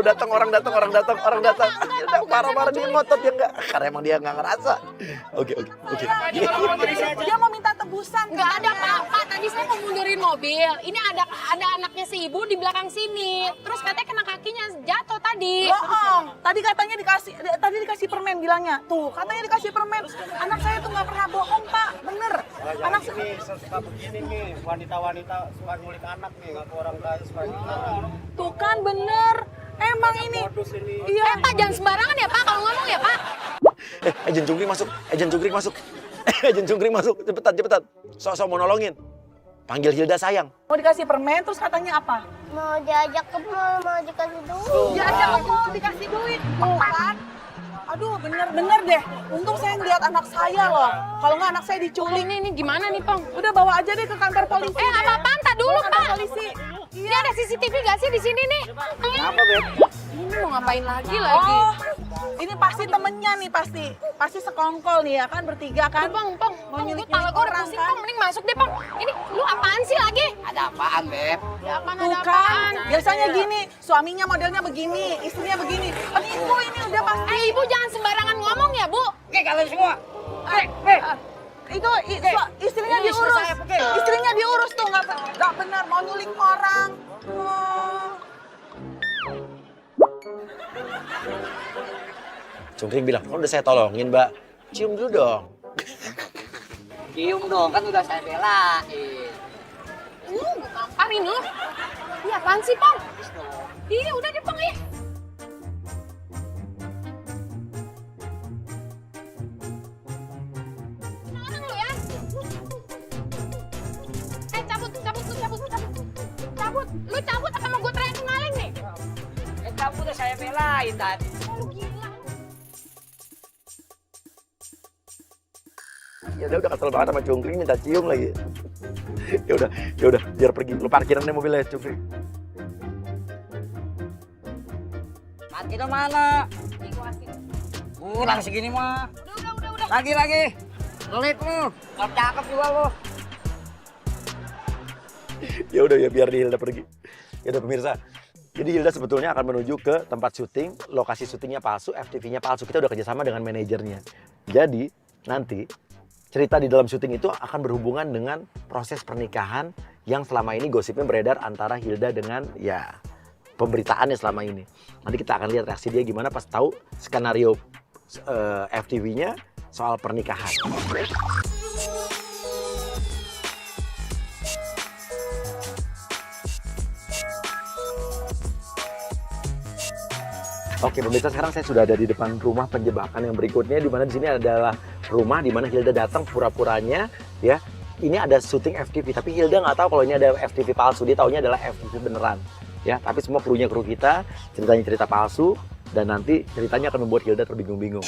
datang, orang datang. Hilda marah-marah dia ngotot ya enggak? Karena emang dia enggak ngerasa. Oke. Dia mau minta tebusan. Nggak ada Pak. Tadi saya mau mundurin mobil. Ini ada anaknya si ibu di belakang sini. Terus katanya kena kakinya jatuh tadi. Bohong. Tadi katanya dikasih permen bilangnya. Tuh, katanya dikasih permen. Anak saya tuh nggak pernah bohong, Pak. Bener. Anak ini suka begini nih, wanita-wanita suka ngulik anak nih, ngaku orang kaya suka ngulik anak. tuh kan bener. Emang ini. Iya. Pak jangan sembarangan ya Pak kalau ngomong ya Pak. Agen Cungkring masuk. Cepetan. Sok-sok mau nolongin. Panggil Hilda sayang. Mau dikasih permen, terus katanya apa? Mau diajak ke mall, mau dikasih duit. Diajak ke mall, dikasih duit. Tuh kan. Aduh, bener deh. Untung saya ngeliat anak saya loh. Kalau nggak anak saya diculik. Ini gimana nih Pong? Udah bawa aja deh ke kantor polisi. Nggak apa-apa, entar dulu Kantor Pak. polisi. Ini ada CCTV nggak sih di sini nih? Apa, Beb? Ini mau ngapain lagi? Oh, ini pasti temennya nih pasti sekongkol nih ya kan bertiga kan. Pong, Mau gue nyulik-nyulik kepala gue udah orang pusing kan. Pong, mending masuk deh Pong. Ini lu apaan sih lagi? Ada apaan, Beb? Ya apaan Tuh ada kan, apaan? biasanya gini, suaminya modelnya begini, istrinya begini. Penipu ini udah pasti. Ibu jangan sembarangan ngomong ya Bu. Oke, kalian semua. Itu istrinya diurus. Istrinya diurus tuh nggak benar mau nyulik orang. Cungkring bilang, udah saya tolongin Mbak. Cium dulu dong. Cium dong, kan udah saya belain. Gue tamparin lu. Iya apaan sih Pong? Iya udah deh Pong ya. Kenalin lu ya. Cabut. Lu cabut apa mau gue teriak kenalin nih? Kamu udah saya belain tadi. Lu gila. Ya udah kesel banget sama Cungkring minta cium lagi. Ya udah, biar pergi. Lu parkiran deh mobilnya Cungkring. Parkirnya mana? Nih gua kasih. Kurang segini mah. Udah. Lagi. Pelit lu. Gak cakep juga lu. Ya udah ya biar Hilda pergi. Ya udah pemirsa. Jadi Hilda sebetulnya akan menuju ke tempat syuting, lokasi syutingnya palsu, FTV-nya palsu. Kita udah kerjasama dengan manajernya. Jadi nanti cerita di dalam syuting itu akan berhubungan dengan proses pernikahan yang selama ini gosipnya beredar antara Hilda dengan ya pemberitaannya selama ini. Nanti kita akan lihat reaksi dia gimana pas tahu skenario FTV-nya soal pernikahan. Oke, pemirsa, sekarang saya sudah ada di depan rumah penjebakan yang berikutnya, di mana di sini adalah rumah di mana Hilda datang pura-puranya, ya. Ini ada syuting FTV, tapi Hilda nggak tahu kalau ini ada FTV palsu. Dia taunya adalah FTV beneran, ya. Tapi semua krunya kru kita, ceritanya cerita palsu, dan nanti ceritanya akan membuat Hilda terbingung-bingung.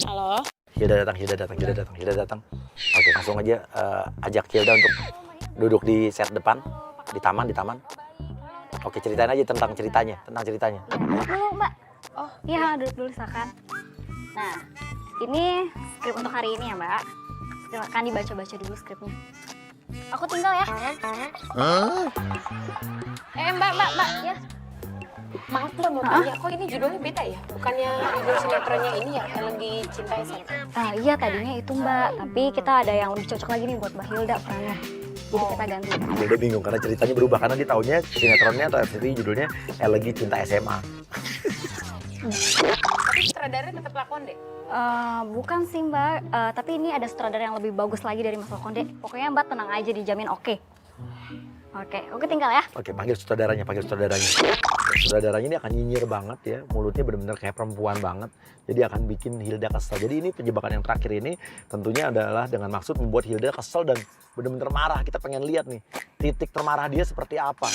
Halo. Hilda datang. Oke, langsung aja ajak Hilda untuk duduk di set depan, di taman. Oke, ceritain aja tentang ceritanya. Dulu, Mbak. Oh, iya, duduk dulu silakan. Nah, ini skrip untuk hari ini ya, Mbak. Silakan dibaca-baca dulu skripnya. Aku tinggal ya. Mbak. Ya. Maaf Mbak mau tanya, kok ini judulnya beda ya? Bukannya judul sinetronnya ini ya, yang lagi cinta SMA? Iya, tadinya itu, Mbak. Tapi kita ada yang lebih cocok lagi nih buat Mbak Hilda perannya. Jadi kita ganti. Hilda bingung karena ceritanya berubah karena dia taunya sinetronnya atau FTV judulnya Elegi Cinta SMA. Tapi sutradaranya tetap lakon deh. Bukan sih, Mbak. Tapi ini ada sutradara yang lebih bagus lagi dari Mas Lokonde. Pokoknya Mbak tenang aja, dijamin oke. Oke, tinggal ya. Oke, panggil sutradaranya. Sutradaranya ini akan nyinyir banget ya, mulutnya benar-benar kayak perempuan banget. Jadi akan bikin Hilda kesel. Jadi ini penjebakan yang terakhir ini tentunya adalah dengan maksud membuat Hilda kesel dan benar-benar marah. Kita pengen lihat nih, titik termarah dia seperti apa.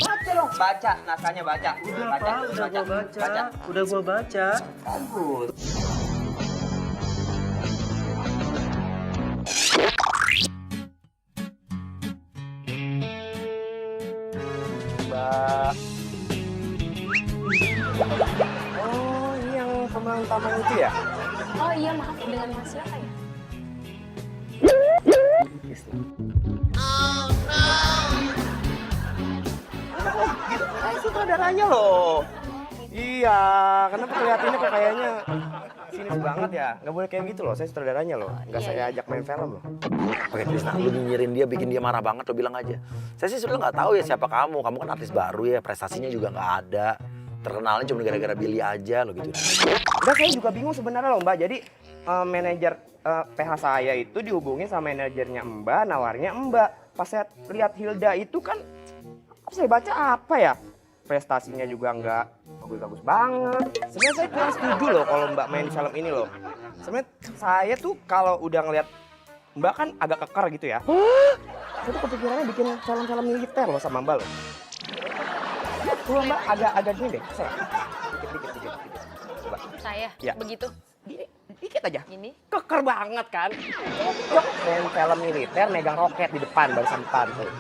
Baca dong. Baca, naskahnya baca. Udah gua baca. Bagus. Mbak. Oh, ini yang pemeran utama itu ya? Oh iya, maaf dengan Mas siapa ya? Sutradaranya loh. Iya, kenapa kelihatannya kok kayaknya sinis banget ya? Nggak boleh kayak gitu loh, saya sutradaranya loh. Nggak saya ajak main film loh. Oke Krisna, lu nyinyirin dia, bikin dia marah banget, lo bilang aja. Saya sih sudah nggak tahu ya siapa kamu kan artis baru ya, prestasinya juga nggak ada. Terkenalnya cuma gara-gara Billy aja lo gitu. Enggak, saya juga bingung sebenarnya loh Mbak. Jadi manajer PH saya itu dihubungin sama manajernya Mbak, nawarnya Mbak. Pas saya lihat Hilda itu kan, saya baca apa ya? Prestasinya juga nggak bagus-bagus banget. Sebenarnya saya kurang setuju loh kalau Mbak main di film ini loh. Sebenarnya saya tuh kalau udah ngeliat Mbak kan agak kekar gitu ya. Saya tuh kepikirannya bikin film-film militer loh sama Mbak loh. Tuh Mbak agak gini deh, saya. Dikit. Coba. Saya Ya. begitu. Dikit aja. Ini Keker banget kan. Cocok main film militer megang roket di depan barisan depan tuh.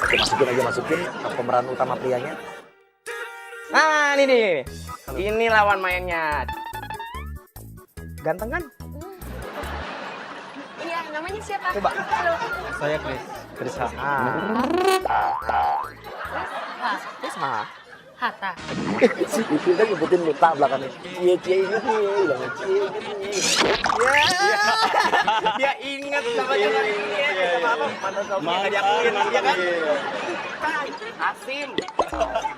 Oke, masukin pemeran utama prianya. Nah, ini nih. Ini lawan mainnya. Ganteng kan? iya, namanya siapa? Coba. Halo. Saya Chris Ha. Chris Ha. Hatta. Si Hilda nyebutin luta belakangnya. Cie inget nih, bilangnya cie inget nih. Dia inget sama sama apa? Mantan suami yang diakuin, ya kan? Asim.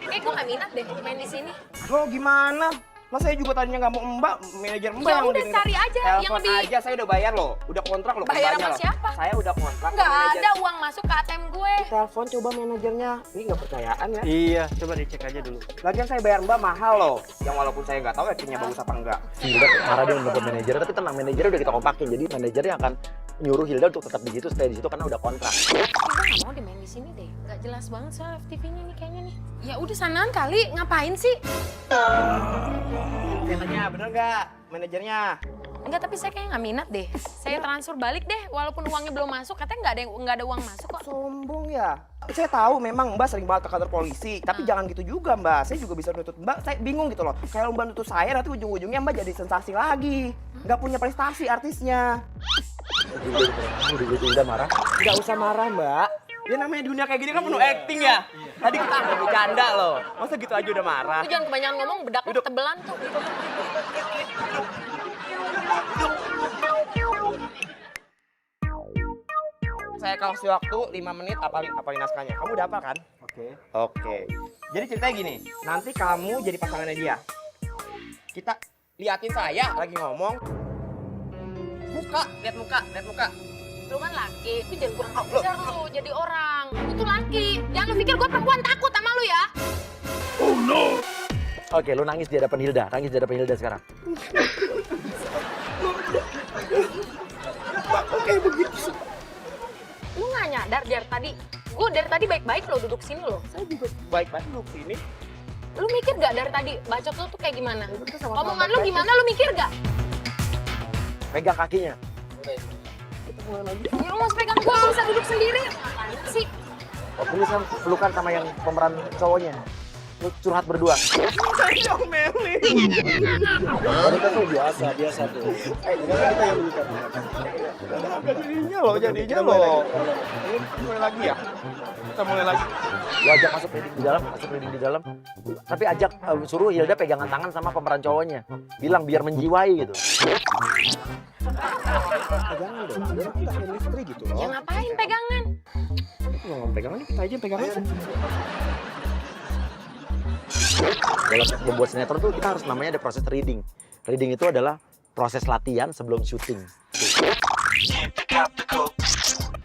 Gue gak minat deh main di sini. Lo gimana? Mas saya juga tadinya nggak mau Mbak, manajer Mbak Ya yang udah, cari aja yang telepon lebih- aja, saya udah bayar loh, udah kontrak loh. Bayar Mbaknya sama loh. siapa? Saya udah kontrak. Nggak sama manajer. ada uang masuk ke ATM gue. Telepon coba manajernya, ini nggak percayaan ya. Iya, coba dicek aja dulu. Lagian saya bayar Mbak mahal loh, yang walaupun saya nggak tahu akhirnya bagus apa enggak. Si Hilda marah dia menelpon manajer, tapi tenang, manajernya udah kita kompakin. Jadi manajernya akan nyuruh Hilda untuk tetap di situ, stay di situ karena udah kontrak. Gue gak mau dimain di sini deh. Gak jelas banget soal FTV-nya nih kayaknya nih. Ya udah sanaan kali, ngapain sih? Katanya bener nggak manajernya? Enggak, tapi saya kayaknya nggak minat deh. Saya transfer balik deh, walaupun uangnya belum masuk. Katanya nggak ada uang masuk kok. Sombong ya. Saya tahu memang Mbak sering banget ke kantor polisi, tapi jangan gitu juga Mbak. Saya juga bisa nuntut Mbak, saya bingung gitu loh. Kalau Mbak nuntut saya nanti ujung-ujungnya Mbak jadi sensasi lagi. Nggak punya prestasi artisnya. Hilda marah. Nggak usah marah Mbak. Ya namanya dunia kayak gini kan penuh acting ya. Tadi kita agak bercanda loh. Masa gitu aja udah marah? Lu jangan kebanyakan ngomong, bedak lu tebelan tuh. Saya kasih waktu 5 menit apalin naskahnya. Kamu udah apa kan? Oke. Jadi ceritanya gini, nanti kamu jadi pasangannya dia. Kita liatin saya lagi ngomong. Lihat muka. Lu kan laki, lu jangan kurang ajar lu jadi orang. Lu tuh laki, jangan lu pikir gue perempuan takut sama lu ya. Oke, lu nangis di hadapan Hilda, sekarang. Oke, begitu. Lu nggak nyadar gue dari tadi baik-baik lo duduk sini lo. Saya juga baik-baik duduk sini. Lu mikir gak dari tadi bacot lu tuh kayak gimana? sama-sama Omongan lu baik-baik. gimana, lu mikir gak? Pegang kakinya. Ya lu mau pegang gue, bisa duduk sendiri. Apaan sih? Oh, tulisan pelukan sama yang pemeran cowoknya. Lu curhat berdua. Saya Meli. Wanita tuh biasa tuh. Jangan kita yang bukan. Jadinya loh. Ini mulai lagi ya? Kita mulai lagi. Lu ajak masuk reading di dalam. Tapi ajak suruh Hilda pegangan tangan sama pemeran cowoknya. Bilang biar menjiwai gitu. Jangan dong, biar kita chemistry gitu Ya loh. ngapain pegangan? Ngomong pegangan kita aja pegangan. Dalam membuat sinetron tuh kita harus namanya ada proses reading. Reading itu adalah proses latihan sebelum syuting.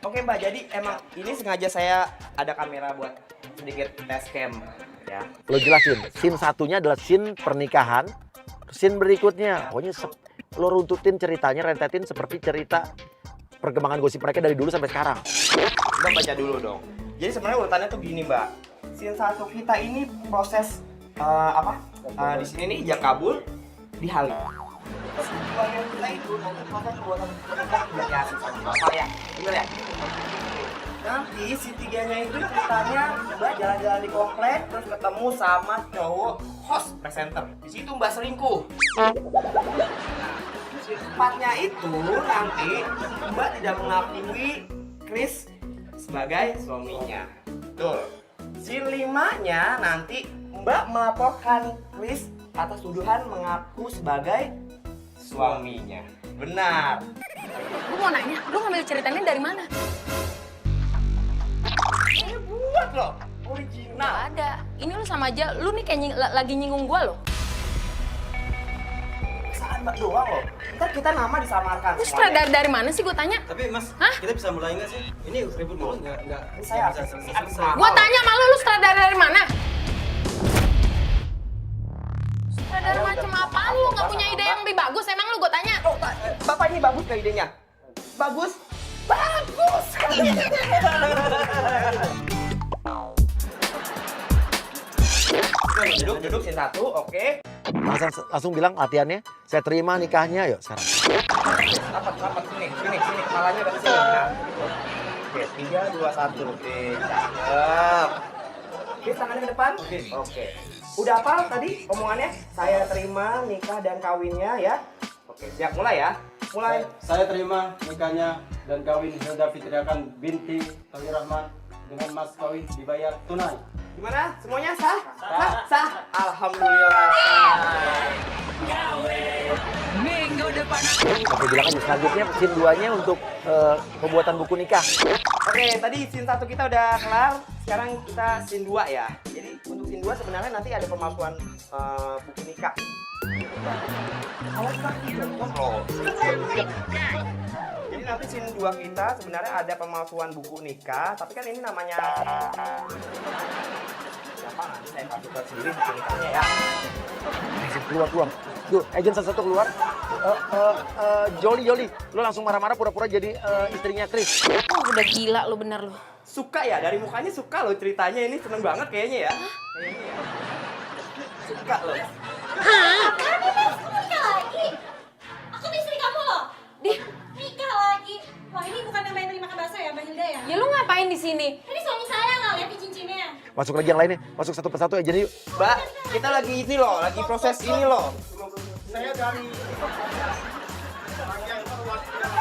Oke Mbak, jadi emang ini sengaja saya ada kamera buat sedikit test cam ya. Lo jelasin, scene satunya adalah scene pernikahan. Scene berikutnya, pokoknya lo runtutin ceritanya, rentetin seperti cerita perkembangan gosip mereka dari dulu sampai sekarang. Mbak baca dulu dong. Jadi sebenarnya urutannya tuh gini Mbak. Scene satu kita ini proses di sini nih ijab kabul di Halim. Bagian kita itu nanti proses pembuatan pernikahan jadi asik sama bapak ya. Bener ya? Nanti si tiganya itu ceritanya Mbak jalan-jalan di komplek terus ketemu sama cowok host presenter. Di situ Mbak selingkuh. Nah, si empatnya itu nanti Mbak tidak mengakui Chris sebagai suaminya. Betul. Scene 5-nya nanti Mbak melaporkan Chris atas tuduhan mengaku sebagai suaminya. Benar. Gue mau nanya, lu ngambil ceritanya dari mana? Ini buat loh, original. Nggak ada. Ini lu sama aja, lu nih kayak lagi nyinggung gue loh. Kesalahan Mbak doang loh. Ntar kita nama disamarkan. Lu sutradara dari mana sih gue tanya? Tapi Mas, Hah? kita bisa mulai nggak sih? Ini ribut dulu nggak Saya bisa artis. selesai. Gue tanya sama lu sutradara dari mana? Sutradara macam apa lu? Nggak punya ide yang lebih bagus? Emang lu gue tanya? Oh, Bapak ini bagus ke idenya? Bagus? Bagus! Duduk scene 1, oke. Langsung bilang latihannya, saya terima nikahnya, yuk sekarang. Rapat, sini, kepalanya dari sini. Nah. Oke, 3, 2, 1. Oke, cakep. Oke, tangannya ke depan. Oke. Udah hafal tadi omongannya? Saya terima nikah dan kawinnya ya. Oke, siap mulai ya. Mulai. Saya terima nikahnya dan kawin Hilda Fitriakan binti Tauhid Rahman dengan mas kawin dibayar tunai. Gimana? Semuanya sah? Sah? Alhamdulillah sah. Oke, bilang aja selanjutnya scene 2-nya untuk pembuatan buku nikah. Oke, tadi scene 1 kita udah kelar. Sekarang kita scene 2 ya. Jadi untuk scene 2 sebenarnya nanti ada pemalsuan buku nikah. Awas kaki jongkok loh. Jadi nanti scene 2 kita sebenarnya ada pemalsuan buku nikah, tapi kan ini namanya siapa nanti saya masukkan sendiri buku nikahnya ya. Keluar. Yuk, agent satu keluar. Jolly, lu langsung marah-marah pura-pura jadi istrinya Chris. Udah gila lu bener lu. Suka ya, dari mukanya suka loh ceritanya ini, seneng banget kayaknya ya. Kayaknya ya. Suka loh. Nikah lagi? Aku tuh istri kamu loh. Nikah lagi? Wah, ini bukan yang main terima bakso ya, Mbak Hilda ya? Ya lu ngapain di sini? Ini suami saya nggak lihat di cincinnya. Masuk lagi yang lainnya, masuk satu persatu agent yuk. Mbak, kita lagi ini loh, lagi proses ini loh.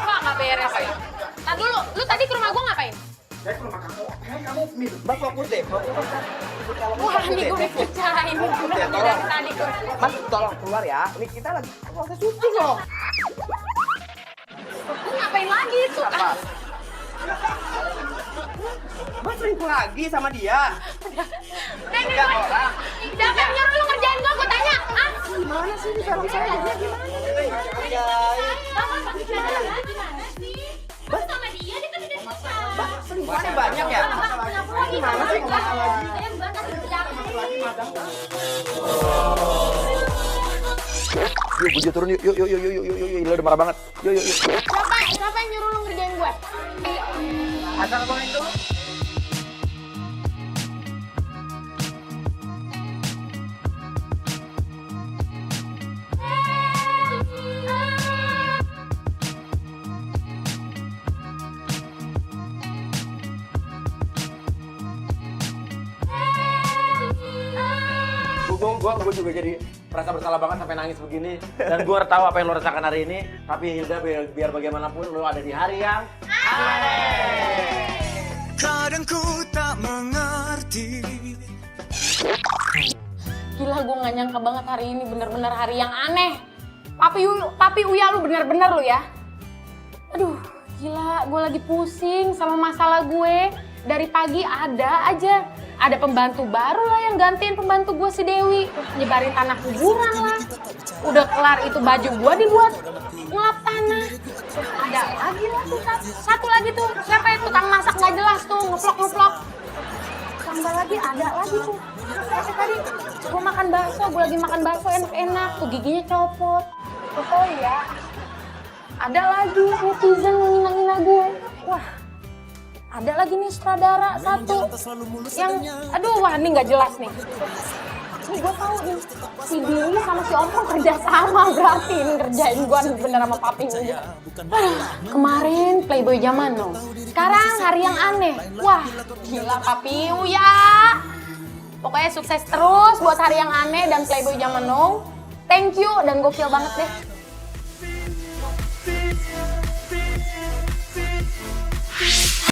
Wah, nggak beres ya. Nah dulu, lu tadi ke rumah gua ngapain? Mbak fokus deh, fokus. Wah, nih gue dipercayain. Dari tadi gue. Mas, tolong keluar ya. Ini kita lagi proses syuting loh. Lu ngapain lagi itu? Apa? Mas selingkuh lagi sama dia. Neng, siapa yang nyuruh lu ngerjain gue tanya. Ah? Gimana sih ini film saya? Bapak gimana sih? Bapak sama dia kan udah nikah. Selingkuhannya banyak ya? Gimana sih? Yuk, Bujo turun yuk. Yuk, lu udah marah banget. Yuk. Siapa yang nyuruh lu ngerjain gue? Asal ngomong itu. Gue juga jadi merasa bersalah banget sampai nangis begini. Dan gue tahu apa yang lo rasakan hari ini. Tapi Hilda, biar bagaimanapun lo ada di hari yang Kadang ku tak mengerti. Gila, gue gak nyangka banget hari ini bener-bener hari yang aneh. Papi Uya lu bener-bener lu ya. Aduh, gila, gue lagi pusing sama masalah gue. Dari pagi ada aja. Ada pembantu baru lah yang gantiin pembantu gue si Dewi. Nyebarin tanah kuburan lah. Udah kelar itu baju gue dibuat ngelap tanah. Ada lagi lah tuh, satu lagi tuh. Siapa ya tukang masak gak jelas tuh, ngeplok-ngeplok. Tambah lagi, ada lagi tuh. Kayak tadi gue makan bakso, gue lagi makan bakso enak-enak. Tuh giginya copot. Oh iya, ada lagi netizen ngina-ngina gue. Wah, ada lagi nih sutradara satu yang, aduh wah ini nggak jelas nih. Ini gue tahu nih, si Billy sama si Ompong kerja sama berarti ini ngerjain gue bener sama papi gue. Kemarin Playboy zaman no, sekarang hari yang aneh. Wah gila papi Uya. Pokoknya sukses terus buat hari yang aneh dan Playboy zaman no. Thank you dan gokil banget deh.